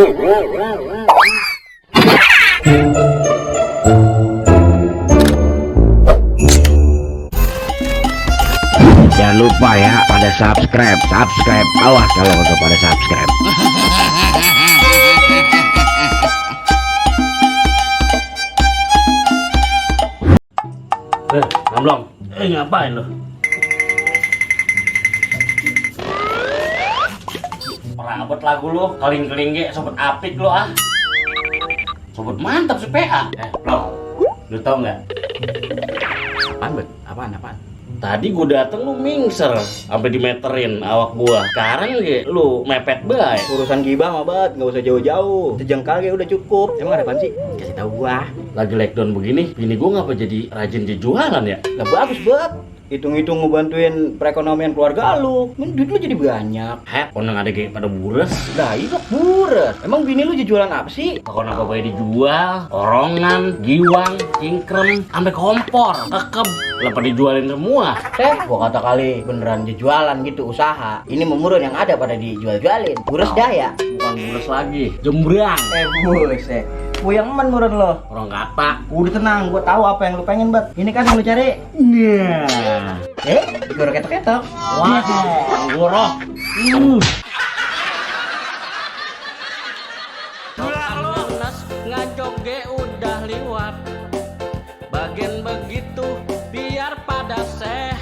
Jangan lupa ya pada subscribe. Awas kalau nggak pada subscribe. Namblong, ngapain lo? Perabot lagu lo, keling-keling ge, sobat apik lo ah. Sobat mantap si PA. Blong, lu tau nggak? Apaan? Tadi gua dateng lu mingser, sampai dimeterin awak gua. Sekarang ge, lu mepet baik. Urusan gibah mah bat, nggak usah jauh-jauh. Sejengkal ge udah cukup. Emang ada apaan sih? Kasih tahu gua. Lagi lockdown begini, bini gua ngapa jadi rajin di jualan ya? Nggak bagus bat. Hitung-hitung ngebantuin perekonomian keluarga lu. Duit lu jadi banyak. Konang ada ge pada bures. Lah iya bures. Emang bini lu jualan apa sih? Kon apa bae dijual, orongan, giwang, cingkrem, sampai kompor, kekeb, lepas dijualin semua. Gua kata kali beneran jualan gitu usaha. Ini memurun yang ada pada dijual-jualin. Bures dah ya. Bukan bures lagi, jembrang. Buset. Puyeng men murun lo. Orang kata. Udah tenang, gua tahu apa yang lu pengen bat. Ini kan yang lu cari. Nah. Gua ketok-ketok. Wah, anggoroh. Ngajoge udah liwat. Bagian begitu biar pada sehat.